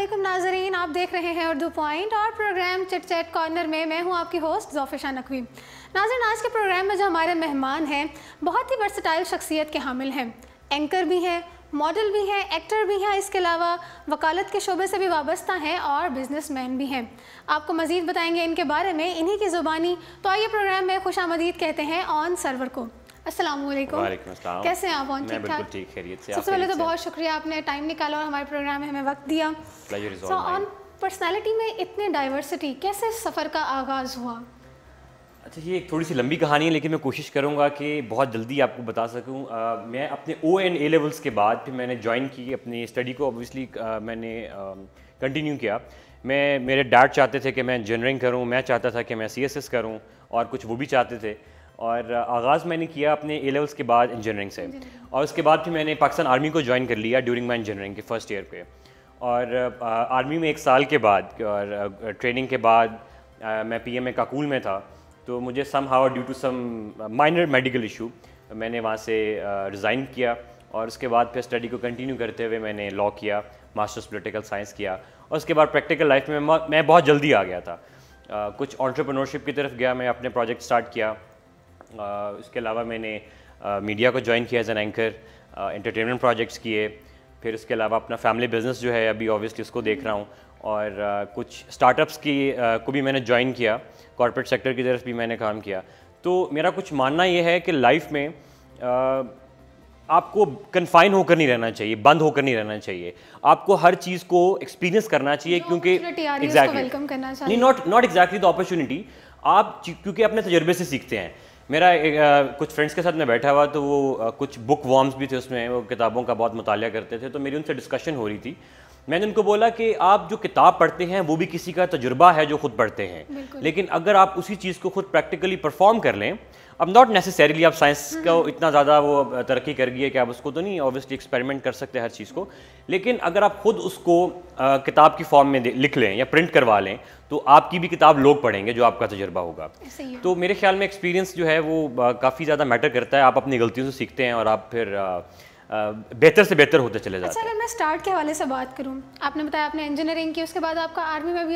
علیکم ناظرین، آپ دیکھ رہے ہیں اردو پوائنٹ اور پروگرام چٹ چیٹ کارنر میں میں ہوں آپ کی ہوسٹ ظوفر نقوی۔ ناظرین، آج کے پروگرام میں جو ہمارے مہمان ہیں بہت ہی ورسٹائل شخصیت کے حامل ہیں، اینکر بھی ہیں، ماڈل بھی ہیں، ایکٹر بھی ہیں، اس کے علاوہ وکالت کے شعبے سے بھی وابستہ ہیں اور بزنس مین بھی ہیں۔ آپ کو مزید بتائیں گے ان کے بارے میں انہی کی زبانی، تو آئیے پروگرام میں خوش آمدید کہتے ہیں آن سرور کو۔ السلام علیکم۔ وعلیکم السلام۔ کیسے ہیں آپ؟ میں بالکل ٹھیک، خیریت سے۔ سب سے پہلے تو بہت شکریہ، آپ نے ٹائم نکالا اور ہمارے پروگرام میں ہمیں وقت دیا۔ سو آن پرسنالٹی میں اتنے ڈائیورسٹی، کیسے سفر کا آغاز ہوا؟ اچھا، یہ ایک تھوڑی سی لمبی کہانی ہے لیکن میں کوشش کروں گا کہ بہت جلدی آپ کو بتا سکوں۔ میں اپنے او اینڈ اے لیولس کے بعد پھر میں نے جوائن کی اپنی اسٹڈی کو، اوبویسلی میں نے کنٹینیو کیا۔ میرے ڈیڈ چاہتے تھے کہ میں انجینئرنگ کروں، میں چاہتا تھا کہ میں سی ایس ایس کروں، اور کچھ وہ بھی چاہتے تھے، اور آغاز میں نے کیا اپنے اے لیولس کے بعد انجینئرنگ سے، اور اس کے بعد پھر میں نے پاکستان آرمی کو جوائن کر لیا ڈیورنگ مائی انجینئرنگ کے فرسٹ ایئر پہ۔ اور آرمی میں 1 سال کے بعد اور ٹریننگ کے بعد میں پی ایم اے کاکول میں تھا، تو مجھے somehow due to some minor medical issue میں نے وہاں سے ریزائن کیا، اور اس کے بعد پھر اسٹڈی کو کنٹینیو کرتے ہوئے میں نے لاء کیا، ماسٹرز پولیٹیکل سائنس کیا، اور اس کے بعد پریکٹیکل لائف میں بہت جلدی آ گیا تھا۔ کچھ انٹرپرینورشپ کی طرف گیا، میں اپنے پروجیکٹ اسٹارٹ کیا۔ اس کے علاوہ میں نے میڈیا کو جوائن کیا as an anchor, entertainment projects کیے، پھر اس کے علاوہ اپنا فیملی بزنس جو ہے ابھی اوبویسلی اس کو دیکھ رہا ہوں، اور کچھ اسٹارٹ اپس کو بھی میں نے جوائن کیا، کارپوریٹ سیکٹر کی طرف بھی میں نے کام کیا۔ تو میرا کچھ ماننا یہ ہے کہ لائف میں آپ کو کنفائن ہو کر نہیں رہنا چاہیے، بند ہو کر نہیں رہنا چاہیے، آپ کو ہر چیز کو ایکسپیرینس کرنا چاہیے، کیونکہ ناٹ ایگزیکٹلی دا اپرچونیٹی، آپ کیونکہ اپنے تجربے سے سیکھتے ہیں۔ میرا کچھ فرینڈس کے ساتھ میں بیٹھا ہوا، تو وہ کچھ بک وارمز بھی تھے، اس میں وہ کتابوں کا بہت مطالعہ کرتے تھے، تو میری ان سے ڈسکشن ہو رہی تھی۔ میں نے ان کو بولا کہ آپ جو کتاب پڑھتے ہیں وہ بھی کسی کا تجربہ ہے جو خود پڑھتے ہیں، لیکن اگر آپ اسی چیز کو خود پریکٹیکلی پرفارم کر لیں، اب ناٹ نیسسریلی آپ سائنس کو اتنا زیادہ وہ ترقی کر گئی ہے کہ آپ اس کو تو نہیں اوبویسلی ایکسپیریمنٹ کر سکتے ہر چیز کو، لیکن اگر آپ خود اس کو کتاب کی فارم میں لکھ لیں یا پرنٹ کروا لیں، تو آپ کی بھی کتاب لوگ پڑھیں گے جو آپ کا تجربہ ہوگا۔ تو میرے خیال میں ایکسپیرینس جو ہے وہ کافی زیادہ میٹر کرتا ہے، آپ اپنی غلطیوں سے سیکھتے ہیں اور آپ پھر بہتر سے بہتر ہوتے چلے جاتے ہیں۔ اچھا، اگر میں اسٹارٹ کے حوالے سے بات کروں، آپ نے بتایا آپ نے انجینئرنگ کی، اس کے بعد آپ کا آرمی میں بھی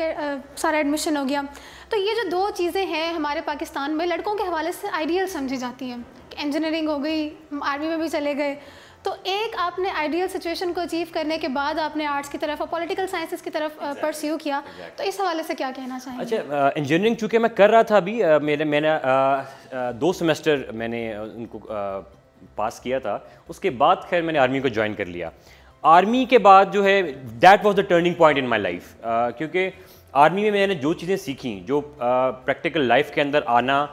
سارا ایڈمیشن ہو گیا، تو یہ جو 2 چیزیں ہیں ہمارے پاکستان میں لڑکوں کے حوالے سے آئیڈیل سمجھی جاتی ہیں، انجینئرنگ ہو گئی، آرمی میں بھی چلے گئے، تو ایک آپ نے آئیڈیل سچویشن کو اچیو کرنے کے بعد آپ نے آرٹس کی طرف اور پولیٹیکل سائنسز کی طرف پرسیو کیا، تو اس حوالے سے کیا کہنا چاہیں گے؟ اچھا، انجینئرنگ چونکہ میں کر رہا تھا ابھی، میں نے 2 سیمسٹر میں نے ان کو پاس کیا تھا، اس کے بعد خیر میں نے آرمی کو جوائن کر لیا۔ آرمی کے بعد جو ہے that was the turning point in my life, کیونکہ آرمی میں نے جو چیزیں سیکھیں، جو پریکٹیکل لائف کے اندر آنا،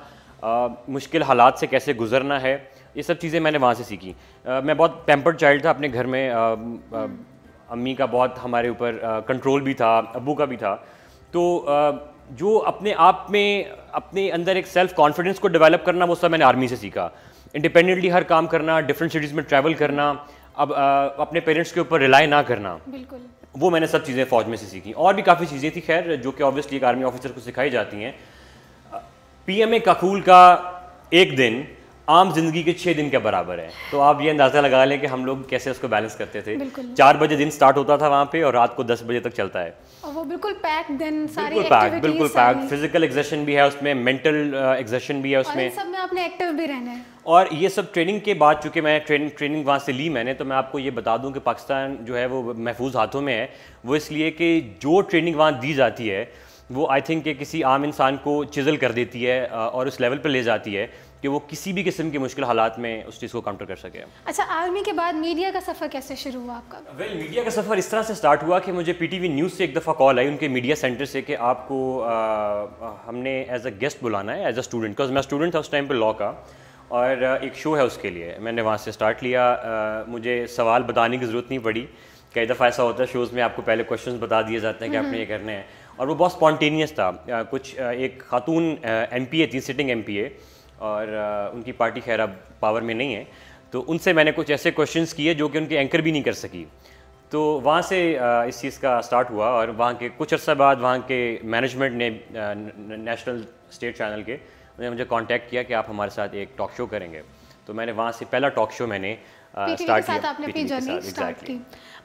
مشکل حالات سے کیسے گزرنا ہے، یہ سب چیزیں میں نے وہاں سے سیکھی۔ میں بہت پیمپرڈ چائلڈ تھا اپنے گھر میں، امی کا بہت ہمارے اوپر کنٹرول بھی تھا، ابو کا بھی تھا، تو جو اپنے آپ میں اپنے اندر ایک سیلف کانفیڈنس کو ڈیولپ کرنا، وہ سب میں نے آرمی سے سیکھا۔ انڈیپینڈنٹلی ہر کام کرنا، ڈفرینٹ سٹیز میں ٹریول کرنا، اب اپنے پیرنٹس کے اوپر ریلائی نہ کرنا، بالکل وہ میں نے سب چیزیں فوج میں سے سیکھیں۔ اور بھی کافی چیزیں تھیں خیر جو کہ اوبویسلی ایک آرمی آفیسر کو سکھائی جاتی ہیں۔ پی ایم اے کاکول کا 1 دن عام زندگی کے 6 دن کے برابر ہے، تو آپ یہ اندازہ لگا لیں کہ ہم لوگ کیسے اس کو بیلنس کرتے تھے۔ 4 بجے دن سٹارٹ ہوتا تھا وہاں پہ، اور رات کو 10 بجے تک چلتا ہے، اور وہ بالکل پیک دن، ساری بالکل پیک، فزیکل ایگزرشن بھی ہے اس میں، مینٹل ایگزرشن بھی ہے اس میں، سب میں آپ نے ایکٹیو بھی رہنا ہے۔ اور یہ سب ٹریننگ کے بعد، چونکہ میں ٹریننگ وہاں سے لی میں نے، تو میں آپ کو یہ بتا دوں کہ پاکستان جو ہے وہ محفوظ ہاتھوں میں ہے، وہ اس لیے کہ جو ٹریننگ وہاں دی جاتی ہے وہ آئی تھنک کہ کسی عام انسان کو چزل کر دیتی ہے، اور اس لیول پہ لے جاتی ہے کہ وہ کسی بھی قسم کے مشکل حالات میں اس چیز کو کاؤنٹر کر سکے۔ اچھا، آرمی کے بعد میڈیا کا سفر کیسے شروع ہوا آپ کا؟ میڈیا کا سفر اس طرح سے سٹارٹ ہوا کہ مجھے پی ٹی وی نیوز سے ایک دفعہ کال آئی، ان کے میڈیا سینٹر سے، کہ آپ کو ہم نے ایز اے گیسٹ بلانا ہے، ایز اے اسٹوڈنٹ، بیکاز میں اسٹوڈنٹ تھا اس ٹائم پہ لاء کا، اور ایک شو ہے اس کے لیے۔ میں نے وہاں سے اسٹارٹ لیا، مجھے سوال بتانے کی ضرورت نہیں پڑی، کئی دفعہ ایسا ہوتا ہے شوز میں آپ کو پہلے کویشچنز بتا دیے جاتے ہیں کہ آپ نے یہ کرنے ہیں، اور وہ بہت اسپونٹینیس تھا۔ کچھ ایک خاتون ایم پی اے تھی، سٹنگ ایم پی اے، اور ان کی پارٹی خیر اب پاور میں نہیں ہے، تو ان سے میں نے کچھ ایسے کویشچنز کیے جو کہ ان کے اینکر بھی نہیں کر سکی، تو وہاں سے اس چیز کا اسٹارٹ ہوا۔ اور وہاں کے کچھ عرصہ بعد وہاں کے مینجمنٹ نے، نیشنل اسٹیٹ چینل کے، انہوں نے مجھے کانٹیکٹ کیا کہ آپ ہمارے ساتھ ایک ٹاک شو کریں گے، تو میں نے وہاں سے پہلا ٹاک شو میں نے اسٹارٹ کیا آپ نے اپنی جرنی اسٹارٹ کی.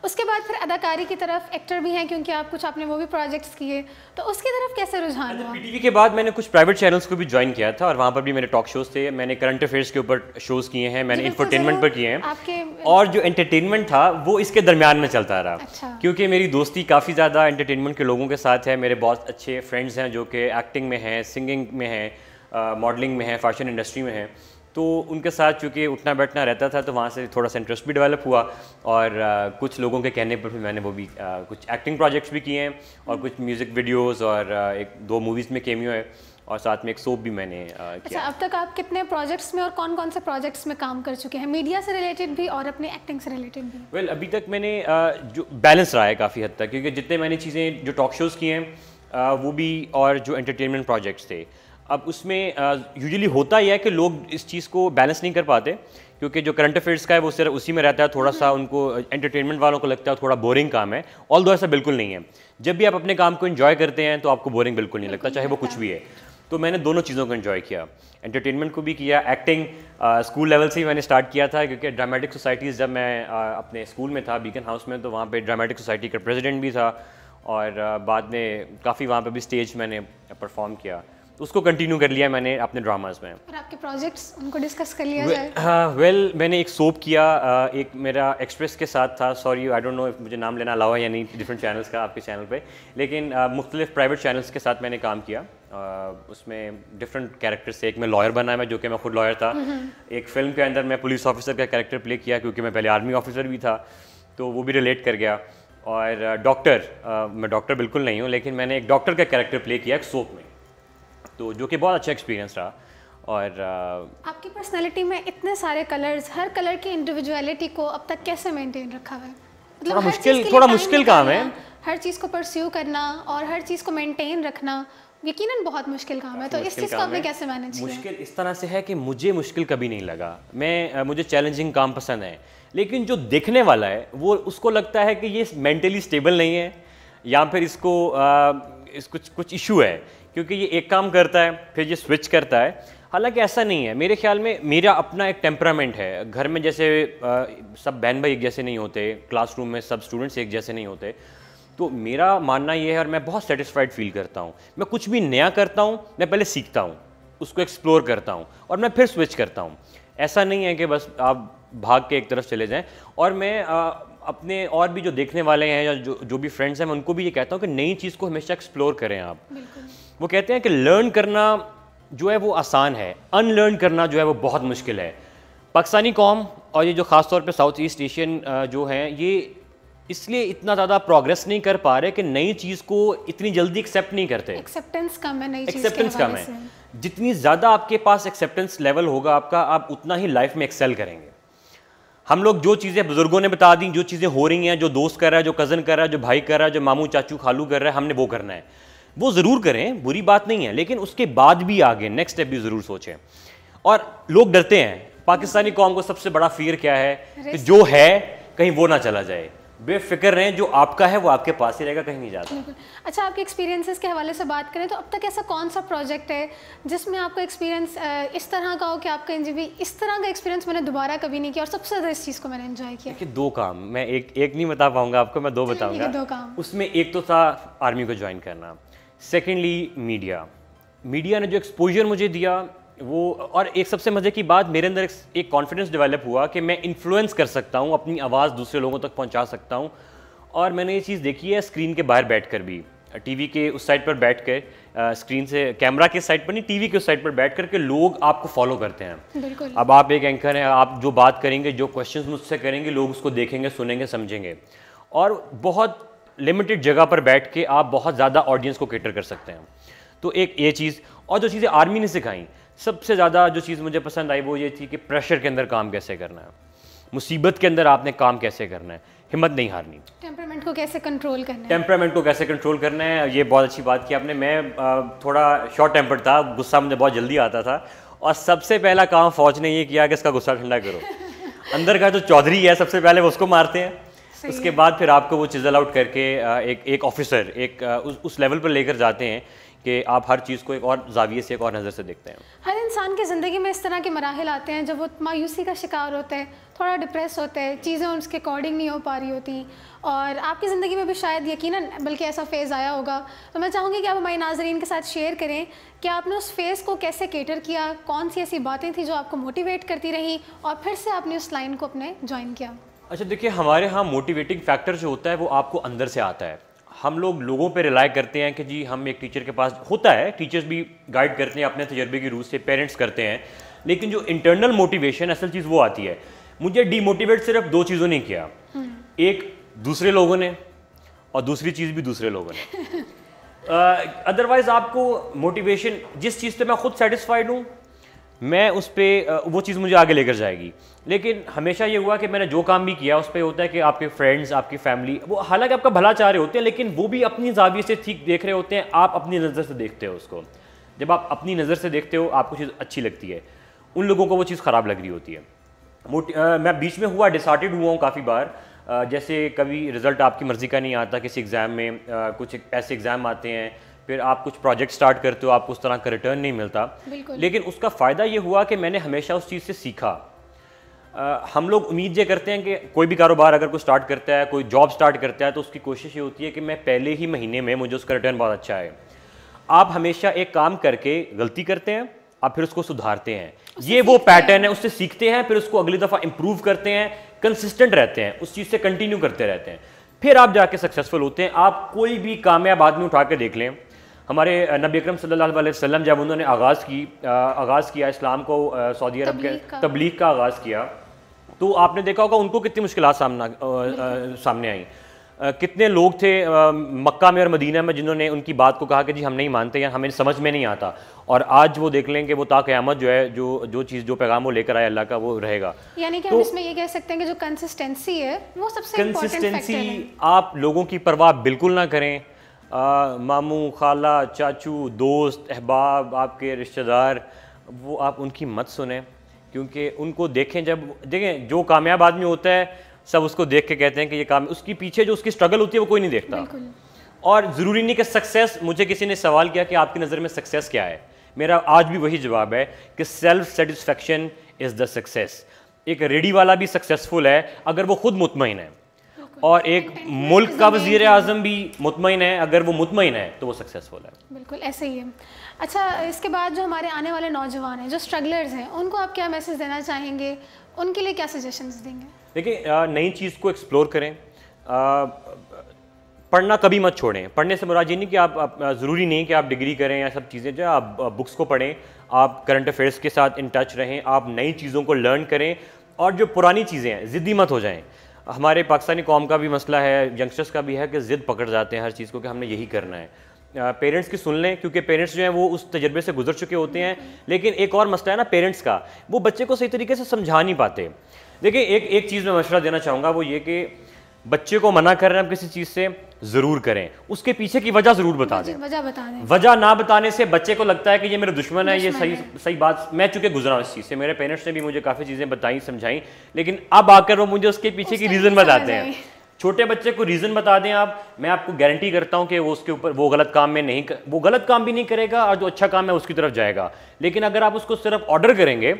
اس کے بعد پھر اداکاری کی طرف ایکٹر بھی ہیں کیونکہ آپ کچھ آپ نے وہ بھی پروجیکٹس کیے, تو اس کی طرف کیسے رجحان ہوا؟ پی ٹی وی کے بعد میں نے کچھ پرائیویٹ چینلس کو بھی جوائن کیا تھا اور وہاں پر بھی میرے ٹاک شوز تھے. میں نے کرنٹ افیئرس کے اوپر شوز کیے ہیں, میں نے انفرٹینمنٹ پر کیے ہیں, اور جو انٹرٹینمنٹ تھا وہ اس کے درمیان میں چلتا رہا کیونکہ میری دوستی کافی زیادہ انٹرٹینمنٹ کے لوگوں کے ساتھ ہے. میرے بہت اچھے فرینڈس ہیں جو کہ ایکٹنگ میں ہیں, سنگنگ میں ہیں, ماڈلنگ میں ہیں, فیشن انڈسٹری میں ہیں. تو ان کے ساتھ چونکہ اٹھنا بیٹھنا رہتا تھا تو وہاں سے تھوڑا سا انٹرسٹ بھی ڈیولپ ہوا, اور کچھ لوگوں کے کہنے پر بھی میں نے وہ بھی کچھ ایکٹنگ پروجیکٹس بھی کیے ہیں, اور کچھ میوزک ویڈیوز اور 1-2 موویز میں کیمیو ہے, اور ساتھ میں ایک سوپ بھی میں نے کیا. اچھا, اب تک آپ کتنے پروجیکٹس میں اور کون کون سے پروجیکٹس میں کام کر چکے ہیں, میڈیا سے ریلیٹڈ بھی اور اپنے ایکٹنگ سے ریلیٹڈ بھی؟ ویل ابھی تک میں نے جو بیلنس رہا ہے کافی حد تک, کیونکہ جتنے میں نے چیزیں جو ٹاک شوز کیے ہیں وہ بھی, اور جو انٹرٹینمنٹ پروجیکٹس تھے. اب اس میں یوزلی ہوتا یہ ہے کہ لوگ اس چیز کو بیلنس نہیں کر پاتے, کیونکہ جو کرنٹ افیئرس کا ہے وہ صرف اسی میں رہتا ہے, تھوڑا سا ان کو انٹرٹینمنٹ والوں کو لگتا ہے تھوڑا بورنگ کام ہے. آل دو ایسا بالکل نہیں ہے. جب بھی آپ اپنے کام کو انجوائے کرتے ہیں تو آپ کو بورنگ بالکل نہیں لگتا, چاہے وہ کچھ بھی ہے. تو میں نے دونوں چیزوں کو انجوائے کیا, انٹرٹینمنٹ کو بھی کیا. ایکٹنگ اسکول لیول سے ہی میں نے اسٹارٹ کیا تھا, کیونکہ ڈراماٹک سوسائٹیز جب میں اپنے اسکول میں تھا بیکن ہاؤس میں, تو وہاں پہ ڈراماٹک سوسائٹی کا پریزیڈنٹ بھی تھا, اور بعد میں کافی وہاں پہ بھی اسٹیج میں نے پرفارم کیا. اس کو کنٹینیو کر لیا میں نے اپنے ڈراماز میں. اور آپ کے پروجیکٹس ان کو ڈسکس کر لیا جائے؟ ویل میں نے ایک سوپ کیا, ایک میرا ایکسپریس کے ساتھ تھا, سوری آئی ڈونٹ نو مجھے نام لینا الاؤ ہے یا نہیں ڈفرینٹ چینلس کا آپ کے چینل پہ, لیکن مختلف پرائیویٹ چینلس کے ساتھ میں نے کام کیا. اس میں ڈفرینٹ کیریکٹرس تھے. ایک میں لائر بنا میں جو کہ میں خود لائر تھا. ایک فلم کے اندر میں پولیس آفیسر کا کیریکٹر پلے کیا کیونکہ میں پہلے آرمی آفیسر بھی تھا, تو وہ بھی ریلیٹ کر گیا. اور ڈاکٹر, میں ڈاکٹر بالکل نہیں ہوں, لیکن میں نے ایک ڈاکٹر کا کیریکٹر پلے کیا ایک سوپ میں, تو جو کہ بہت اچھا ایکسپیرینس رہا. اور آپ کی پرسنالٹی میں اتنے سارے کلرز, ہر کلر کی انڈیویجویلٹی کو اب تک کیسے مینٹین رکھا ہوا ہے؟ تھوڑا مشکل کام ہے. ہر چیز کو پرسیو کرنا اور ہر چیز کو مینٹین رکھنا یقیناً بہت مشکل کام ہے, تو اس چیز کو آپ نے کیسے مینیج کیا؟ مشکل اس طرح سے ہے کہ مجھے مشکل کبھی نہیں لگا. مجھے چیلنجنگ کام پسند ہے, لیکن جو دیکھنے والا ہے وہ اس کو لگتا ہے کہ یہ مینٹلی اسٹیبل نہیں ہے, یا پھر اس کو کچھ ایشو ہے, کیونکہ یہ ایک کام کرتا ہے پھر یہ سوئچ کرتا ہے. حالانکہ ایسا نہیں ہے. میرے خیال میں میرا اپنا ایک ٹیمپرامنٹ ہے. گھر میں جیسے سب بہن بھائی ایک جیسے نہیں ہوتے, کلاس روم میں سب اسٹوڈنٹس ایک جیسے نہیں ہوتے, تو میرا ماننا یہ ہے, اور میں بہت سیٹسفائڈ فیل کرتا ہوں. میں کچھ بھی نیا کرتا ہوں, میں پہلے سیکھتا ہوں, اس کو ایکسپلور کرتا ہوں, اور میں پھر سوئچ کرتا ہوں. ایسا نہیں ہے کہ بس آپ بھاگ کے ایک طرف چلے جائیں. اور میں اپنے اور بھی جو دیکھنے والے ہیں یا جو بھی فرینڈس ہیں, میں ان کو بھی یہ کہتا ہوں کہ نئی چیز کو ہمیشہ ایکسپلور کریں آپ. وہ کہتے ہیں کہ لرن کرنا جو ہے وہ آسان ہے, ان لرن کرنا جو ہے وہ بہت مشکل ہے. پاکستانی قوم اور یہ جو خاص طور پہ ساؤتھ ایسٹ ایشین جو ہیں, یہ اس لیے اتنا زیادہ پروگریس نہیں کر پا رہے کہ نئی چیز کو اتنی جلدی ایکسیپٹ نہیں کرتے. ایکسیپٹنس کم ہے, نئی چیز ایکسیپٹنس کم ہے. جتنی زیادہ آپ کے پاس ایکسیپٹنس لیول ہوگا آپ کا, آپ اتنا ہی لائف میں ایکسیل کریں گے. ہم لوگ جو چیزیں بزرگوں نے بتا دیں, جو چیزیں ہو رہی ہیں, جو دوست کر رہا ہے, جو کزن کر رہا ہے, جو بھائی کر رہا ہے, جو ماموں چاچو خالو کر رہا ہے, ہم نے وہ کرنا ہے. وہ ضرور کریں, بری بات نہیں ہے, لیکن اس کے بعد بھی آگے نیکسٹ اسٹیپ بھی ضرور سوچیں. اور لوگ ڈرتے ہیں. پاکستانی قوم کو سب سے بڑا فیئر کیا ہے کہ جو ہے کہیں وہ نہ چلا جائے. بے فکر رہیں, جو آپ کا ہے وہ آپ کے پاس ہی رہے گا, کہیں نہیں جاتا. اچھا, آپ کے ایکسپیرینسز کے حوالے سے بات کریں تو اب تک ایسا کون سا پروجیکٹ ہے جس میں آپ کا ایکسپیرینس اس طرح کا ہو کہ آپ کا اس طرح کا ایکسپیرینس میں نے دوبارہ کبھی نہیں کیا اور سب سے زیادہ اس چیز کو میں نے انجوائے کیا؟ کہ 2 کام, میں ایک نہیں بتا پاؤں گا آپ کو, میں 2 بتاؤں گا. 2 کام. اس میں ایک تو تھا آرمی کو جوائن کرنا. سیکنڈلی میڈیا نے جو ایکسپوجر مجھے دیا وہ, اور ایک سب سے مزے کی بات, میرے اندر ایک کانفیڈنس ڈیولپ ہوا کہ میں انفلوئنس کر سکتا ہوں, اپنی آواز دوسرے لوگوں تک پہنچا سکتا ہوں. اور میں نے یہ چیز دیکھی ہے اسکرین کے باہر بیٹھ کر بھی, ٹی وی کے اس سائڈ پر بیٹھ کر, اسکرین سے کیمرہ کے سائڈ پر نہیں, ٹی وی کے اس سائڈ پر بیٹھ کر کے لوگ آپ کو فالو کرتے ہیں. بالکل. اب آپ ایک اینکر ہیں, آپ جو بات کریں گے, جو کویشچنز مجھ سے کریں گے, لوگ اس کو دیکھیں گے, سنیں گے, سمجھیں گے. اور بہت لمیٹڈ جگہ پر بیٹھ کے آپ بہت زیادہ آڈینس کو کیٹر کر سکتے ہیں. تو ایک یہ چیز. اور جو چیزیں آرمی نے سکھائیں, سب سے زیادہ جو چیز مجھے پسند آئی وہ یہ تھی کہ پریشر کے اندر کام کیسے کرنا ہے, مصیبت کے اندر آپ نے کام کیسے کرنا ہے, ہمت نہیں ہارنی, ٹیمپرامنٹ کو کیسے کنٹرول کرنا ہے. یہ بہت اچھی بات کی آپ نے. میں تھوڑا شارٹ ٹیمپرڈ تھا, غصہ مجھے بہت جلدی آتا تھا, اور سب سے پہلا کام فوج نے یہ کیا کہ اس کا غصہ ٹھنڈا کرو. اندر کا جو چودھری ہے سب سے پہلے وہ اس کو مارتے ہیں, اس کے بعد پھر آپ کو وہ چزل آؤٹ کر کے ایک آفیسر اس لیول پر لے کر جاتے ہیں کہ آپ ہر چیز کو ایک اور زاویے سے ایک اور نظر سے دیکھتے ہیں. ہر انسان کی زندگی میں اس طرح کے مراحل آتے ہیں جب وہ مایوسی کا شکار ہوتا ہے, تھوڑا ڈپریس ہوتا ہے, چیزیں اس کے اکارڈنگ نہیں ہو پا رہی ہوتی, اور آپ کی زندگی میں بھی شاید یقیناً بلکہ ایسا فیز آیا ہوگا. تو میں چاہوں گی کہ آپ ہمارے ناظرین کے ساتھ شیئر کریں کہ آپ نے اس فیز کو کیسے کیٹر کیا, کون سی ایسی باتیں تھیں جو آپ کو موٹیویٹ کرتی رہیں, اور پھر سے آپ نے اس لائن کو اپنے جوائن کیا. اچھا دیکھیے, ہمارے ہاں موٹیویٹنگ فیکٹر جو ہوتا ہے وہ آپ کو اندر سے آتا ہے. ہم لوگ لوگوں پہ ریلائی کرتے ہیں کہ جی ہم ایک ٹیچر کے پاس ہوتا ہے, ٹیچرز بھی گائیڈ کرتے ہیں اپنے تجربے کی روح سے, پیرنٹس کرتے ہیں, لیکن جو انٹرنل موٹیویشن اصل چیز وہ آتی ہے. مجھے ڈی موٹیویٹ صرف 2 چیزوں نے کیا, ایک دوسرے لوگوں نے اور دوسری چیز بھی دوسرے لوگوں نے. ادروائز آپ کو موٹیویشن, جس چیز پہ میں خود سیٹسفائڈ ہوں میں اس پہ وہ چیز مجھے آگے لے کر جائے گی. لیکن ہمیشہ یہ ہوا کہ میں نے جو کام بھی کیا اس پہ ہوتا ہے کہ آپ کے فرینڈز, آپ کی فیملی, وہ حالانکہ آپ کا بھلا چاہ رہے ہوتے ہیں لیکن وہ بھی اپنی زاویے سے ٹھیک دیکھ رہے ہوتے ہیں, آپ اپنی نظر سے دیکھتے ہو اس کو. جب آپ اپنی نظر سے دیکھتے ہو آپ کو چیز اچھی لگتی ہے, ان لوگوں کو وہ چیز خراب لگ رہی ہوتی ہے. میں بیچ میں ہوا ڈسہارٹیڈ ہوا ہوں کافی بار, جیسے کبھی رزلٹ آپ کی مرضی کا نہیں آتا کسی ایگزام میں, کچھ ایسے ایگزام آتے ہیں, پھر آپ کچھ پروجیکٹ سٹارٹ کرتے ہو, آپ کو اس طرح کا ریٹرن نہیں ملتا. لیکن اس کا فائدہ یہ ہوا کہ میں نے ہمیشہ اس چیز سے سیکھا. ہم لوگ امید یہ کرتے ہیں کہ کوئی بھی کاروبار اگر کوئی سٹارٹ کرتا ہے, کوئی جاب سٹارٹ کرتا ہے, تو اس کی کوشش یہ ہوتی ہے کہ میں پہلے ہی مہینے میں مجھے اس کا ریٹرن بہت اچھا ہے. آپ ہمیشہ ایک کام کر کے غلطی کرتے ہیں, آپ پھر اس کو سدھارتے ہیں, یہ وہ پیٹرن ہے, اس سے سیکھتے ہیں, پھر اس کو اگلی دفعہ امپروو کرتے ہیں, کنسسٹنٹ رہتے ہیں, اس چیز سے کنٹینیو کرتے رہتے ہیں, پھر آپ جا کے سکسیزفل ہوتے ہیں. آپ کوئی بھی کامیاب آدمی اٹھا کے دیکھ لیں, ہمارے نبی اکرم صلی اللہ علیہ وسلم جب انہوں نے آغاز کیا اسلام کو, سعودی عرب کے تبلیغ کا آغاز کیا, تو آپ نے دیکھا ہوگا ان کو کتنی مشکلات سامنے آئیں. کتنے لوگ تھے مکہ میں اور مدینہ میں جنہوں نے ان کی بات کو کہا کہ جی ہم نہیں مانتے یا ہمیں سمجھ میں نہیں آتا, اور آج وہ دیکھ لیں کہ وہ تا قیامت جو ہے جو چیز جو پیغام وہ لے کر آئے اللہ کا وہ رہے گا. یعنی کہ ہم اس میں یہ کہہ سکتے ہیں کہ جو کنسسٹنسی ہے وہ سب سے امپورٹنٹ فیکٹر ہے. آپ لوگوں کی پرواہ بالکل نہ کریں, ماموں, خالہ, چاچو, دوست, احباب, آپ کے رشتہ دار, وہ آپ ان کی مت سنیں, کیونکہ ان کو دیکھیں جو کامیاب آدمی ہوتا ہے سب اس کو دیکھ کے کہتے ہیں کہ یہ کام, اس کی پیچھے جو اس کی اسٹرگل ہوتی ہے وہ کوئی نہیں دیکھتا. اور ضروری نہیں کہ سکسیس, مجھے کسی نے سوال کیا کہ آپ کی نظر میں سکسیس کیا ہے, میرا آج بھی وہی جواب ہے کہ self satisfaction is the success. ایک ریڈی والا بھی سکسیزفل ہے اگر وہ خود مطمئن ہے, اور ایک ملک کا وزیر اعظم بھی مطمئن ہے, اگر وہ مطمئن ہے تو وہ سکسیزفل ہے. بالکل ایسے ہی ہے. اچھا, اس کے بعد جو ہمارے آنے والے نوجوان ہیں جو اسٹرگلرز ہیں, ان کو آپ کیا میسج دینا چاہیں گے, ان کے لیے کیا سجیشنز دیں گے؟ دیکھیں, نئی چیز کو ایکسپلور کریں, پڑھنا کبھی مت چھوڑیں. پڑھنے سے مراد یہ نہیں کہ آپ ضروری نہیں کہ آپ ڈگری کریں یا سب چیزیں, جو آپ بکس کو پڑھیں, آپ کرنٹ افیئرس کے ساتھ ان ٹچ رہیں, آپ نئی چیزوں کو لرن کریں, اور جو پرانی چیزیں ہیں ضدی مت ہو جائیں. ہمارے پاکستانی قوم کا بھی مسئلہ ہے, ینگسٹرس کا بھی ہے کہ ضد پکڑ جاتے ہیں ہر چیز کو کہ ہم نے یہی کرنا ہے. پیرنٹس کی سن لیں, کیونکہ پیرنٹس جو ہیں وہ اس تجربے سے گزر چکے ہوتے ہیں. لیکن ایک اور مسئلہ ہے نا پیرنٹس کا, وہ بچے کو صحیح طریقے سے سمجھا نہیں پاتے. دیکھیں, ایک چیز میں مشورہ دینا چاہوں گا, وہ یہ کہ بچے کو منع کر رہے ہیں آپ کسی چیز سے, ضرور کریں, اس کے پیچھے کی وجہ ضرور بتا دیں. وجہ نہ بتانے سے بچے کو لگتا ہے کہ یہ میرا دشمن ہے, یہ صحیح بات. میں چونکہ گزرا ہوں اس چیز سے, میرے پیرنٹس نے بھی مجھے کافی چیزیں بتائیں, سمجھائیں, لیکن اب آ کر وہ مجھے اس کے پیچھے کی ریزن بتاتے ہیں. چھوٹے بچے کو ریزن بتا دیں آپ, میں آپ کو گارنٹی کرتا ہوں کہ وہ اس کے اوپر وہ غلط کام میں نہیں, وہ غلط کام بھی نہیں کرے گا, اور جو اچھا کام ہے اس کی طرف جائے گا. لیکن اگر آپ اس کو صرف آرڈر کریں گے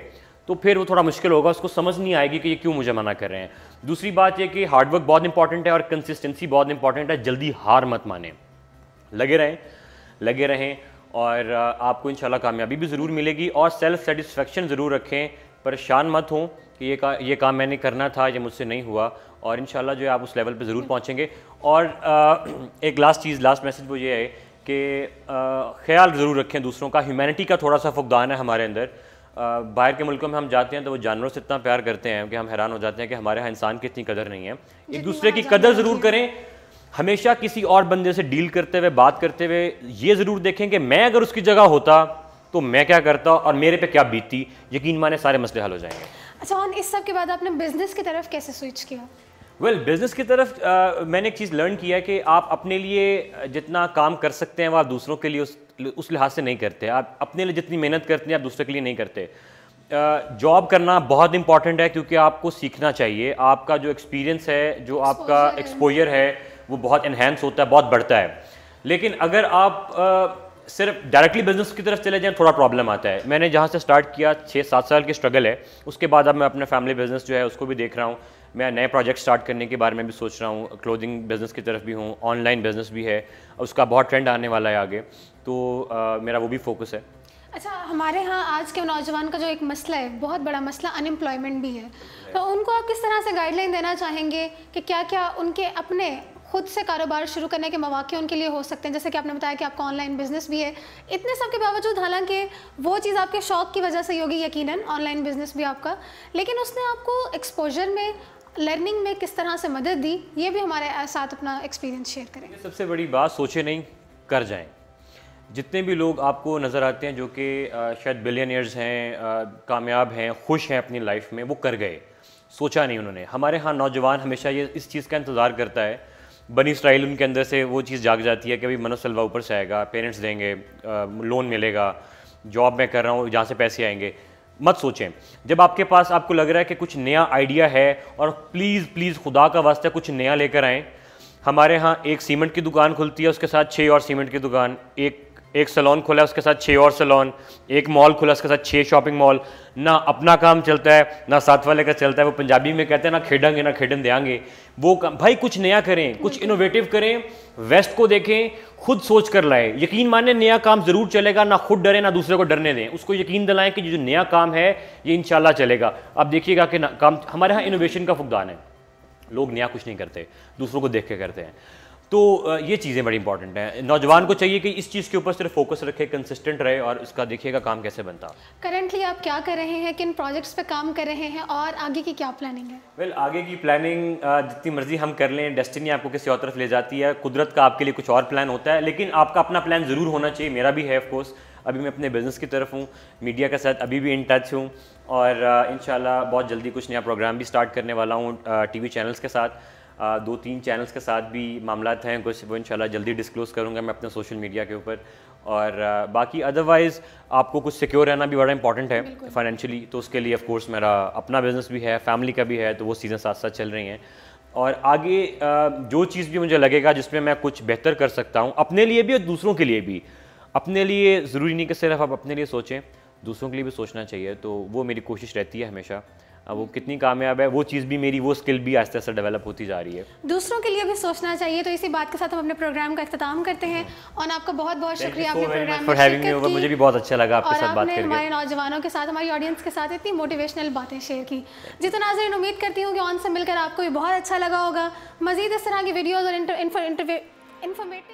تو پھر وہ تھوڑا مشکل ہوگا, اس کو سمجھ نہیں آئے گی کہ یہ کیوں مجھے منع کر رہے ہیں. دوسری بات یہ کہ ہارڈ ورک بہت امپورٹنٹ ہے, اور کنسسٹنسی بہت امپورٹنٹ ہے. جلدی ہار مت مانیں, لگے رہیں, اور آپ کو انشاءاللہ کامیابی بھی ضرور ملے گی. اور سیلف سیٹسفیکشن ضرور رکھیں, پریشان مت ہوں کہ یہ کام میں نے کرنا تھا, یہ مجھ سے نہیں ہوا, اور انشاءاللہ جو ہے آپ اس لیول پہ ضرور پہنچیں گے. اور ایک لاسٹ میسج وہ یہ ہے کہ خیال ضرور رکھیں دوسروں کا. ہیومینٹی کا تھوڑا سا فقدان ہے ہمارے اندر. باہر کے ملکوں میں ہم جاتے ہیں تو وہ جانوروں سے اتنا پیار کرتے ہیں کہ ہم حیران ہو جاتے ہیں کہ ہمارے ہاں انسان کی اتنی قدر نہیں ہے. ایک دوسرے کی قدر ضرور کریں. ہمیشہ کسی اور بندے سے ڈیل کرتے ہوئے, بات کرتے ہوئے یہ ضرور دیکھیں کہ میں اگر اس کی جگہ ہوتا تو میں کیا کرتا اور میرے پہ کیا بیتتی. یقین مانے سارے مسئلے حل ہو جائیں گے. اچھا, اور اس سب کے بعد آپ نے بزنس کی طرف کیسے سوئچ کیا؟ بزنس کی طرف میں نے ایک چیز لرن کیا کہ آپ اپنے لیے جتنا کام کر سکتے ہیں وہ آپ دوسروں کے لیے اس لحاظ سے نہیں کرتے. آپ اپنے لیے جتنی محنت کرتے ہیں آپ دوسرے کے لیے نہیں کرتے. جاب کرنا بہت امپورٹنٹ ہے, کیونکہ آپ کو سیکھنا چاہیے. آپ کا جو ایکسپیرینس ہے, جو آپ کا ایکسپوجر ہے, وہ بہت انہینس ہوتا ہے, بہت بڑھتا ہے. لیکن اگر آپ صرف ڈائریکٹلی بزنس کی طرف چلے جائیں تھوڑا پرابلم آتا ہے. میں نے جہاں سے اسٹارٹ کیا 6-7 سال کی اسٹرگل ہے, اس کے بعد اب میں اپنا فیملی بزنس جو ہے اس کو بھی دیکھ رہا ہوں. میں نئے پروجیکٹ اسٹارٹ کرنے کے بارے میں بھی سوچ رہا ہوں, کلودنگ بزنس کی طرف بھی ہوں, آن لائن بزنس بھی ہے, اس کا بہت ٹرینڈ آنے والا ہے آگے, تو میرا وہ بھی فوکس ہے. اچھا, ہمارے ہاں آج کے نوجوان کا جو ایک مسئلہ ہے, بہت بڑا مسئلہ ان امپلائمنٹ بھی ہے, تو ان کو آپ کس طرح سے گائیڈ لائن دینا چاہیں گے کہ کیا کیا ان کے اپنے خود سے کاروبار شروع کرنے کے مواقع ان کے لیے ہو سکتے ہیں؟ جیسے کہ آپ نے بتایا کہ آپ کا آن لائن بزنس بھی ہے, اتنے سب کے باوجود حالانکہ وہ چیز آپ کے شوق کی وجہ سے ہی ہوگی یقیناً, آن لائن بزنس بھی آپ کا, لیکن اس نے آپ کو ایکسپوجر میں, لرننگ میں کس طرح سے مدد دی, یہ بھی ہمارے ساتھ اپنا ایکسپیرینس شیئر کریں. سب سے بڑی بات, سوچے نہیں, کر جائیں. جتنے بھی لوگ آپ کو نظر آتے ہیں جو کہ شاید بلینئرز ہیں, کامیاب ہیں, خوش ہیں اپنی لائف میں, وہ کر گئے, سوچا نہیں انہوں نے. ہمارے ہاں نوجوان ہمیشہ یہ اس چیز کا انتظار کرتا ہے, بنی اسرائیل ان کے اندر سے وہ چیز جاگ جاتی ہے کہ ابھی منو سلوا اوپر سے آئے گا, پیرنٹس دیں گے, لون ملے گا, جاب میں کر رہا ہوں جہاں سے پیسے آئیں گے. مت سوچیں. جب آپ کے پاس آپ کو لگ رہا ہے کہ کچھ نیا آئیڈیا ہے, اور پلیز خدا کا واسطہ کچھ نیا لے کر آئیں. ہمارے ہاں ایک سیمنٹ کی دکان کھلتی ہے, اس کے ساتھ 6 اور سیمنٹ کی دکان, ایک سیلون کھلا ہے اس کے ساتھ 6 اور سیلون, ایک مال کھلا اس کے ساتھ 6 شاپنگ مال. نہ اپنا کام چلتا ہے نہ ساتھ والے کا چلتا ہے. وہ پنجابی میں کہتے ہیں نا کھیڈیں گے نہ کھیڈن دیاں گے. وہ بھائی کچھ نیا کریں, کچھ انوویٹو کریں, ویسٹ کو دیکھیں, خود سوچ کر لائیں. یقین مانیں نیا کام ضرور چلے گا, نہ خود ڈریں نہ دوسرے کو ڈرنے دیں. اس کو یقین دلائیں کہ جو نیا کام ہے یہ انشاءاللہ چلے گا. آپ دیکھیے گا کہ کام ہمارے ہاں انوویشن کا فقدان ہے, لوگ نیا کچھ نہیں کرتے, دوسروں کو دیکھ کے کرتے ہیں. تو یہ چیزیں بڑی امپورٹنٹ ہیں. نوجوان کو چاہیے کہ اس چیز کے اوپر صرف فوکس رکھے, کنسسٹنٹ رہے, اور اس کا دیکھیے گا کام کیسے بنتا. کرنٹلی آپ کیا کر رہے ہیں, کن پروجیکٹس پہ کام کر رہے ہیں, اور آگے کی کیا پلاننگ ہے؟ ویل آگے کی پلاننگ جتنی مرضی ہم کر لیں, ڈیسٹنی آپ کو کسی اور طرف لے جاتی ہے, قدرت کا آپ کے لیے کچھ اور پلان ہوتا ہے, لیکن آپ کا اپنا پلان ضرور ہونا چاہیے. میرا بھی ہے آف کورس. ابھی میں اپنے بزنس کی طرف ہوں, میڈیا کے ساتھ ابھی بھی ان ٹچ ہوں, اور انشاءاللہ بہت جلدی کچھ نیا پروگرام بھی اسٹارٹ کرنے والا ہوں ٹی وی چینلس کے ساتھ. 2-3 چینلز کے ساتھ بھی معاملات ہیں کچھ, وہ انشاءاللہ جلدی ڈسکلوز کروں گا میں اپنے سوشل میڈیا کے اوپر. اور باقی ادروائز آپ کو کچھ سیکیور رہنا بھی بڑا امپورٹنٹ ہے فائنینشلی, تو اس کے لیے آف کورس میرا اپنا بزنس بھی ہے, فیملی کا بھی ہے, تو وہ چیزیں ساتھ ساتھ چل رہی ہیں. اور آگے جو چیز بھی مجھے لگے گا جس میں میں کچھ بہتر کر سکتا ہوں اپنے لیے بھی اور دوسروں کے لیے بھی. اپنے لیے ضروری نہیں کہ صرف آپ اپنے لیے سوچیں, دوسروں کے لیے بھی سوچنا چاہیے. تو وہ میری کوشش رہتی ہے ہمیشہ. وہ کتنی کامیاب ہے وہ چیز بھی میری, وہ اسکل بھی آہستہ آہستہ ڈیولپ ہوتی جا رہی ہے. دوسروں کے لیے بھی سوچنا چاہیے. تو اسی بات کے ساتھ ہم اپنے پروگرام کا اختتام کرتے ہیں, اور آپ کا بہت بہت شکریہ آپ نے پروگرام میں شرکت کی. مجھے بھی بہت اچھا لگا آپ کے ساتھ بات کر کے, ہمارے نوجوانوں کے ساتھ, ہماری آڈینس کے ساتھ اتنی موٹیویشنل باتیں شیئر کی. جی تو ناظرین, امید کرتی ہوں کہ آن سے مل کر آپ کو بھی بہت اچھا لگا ہوگا. مزید اس طرح کی ویڈیوز اور انفارمیٹیو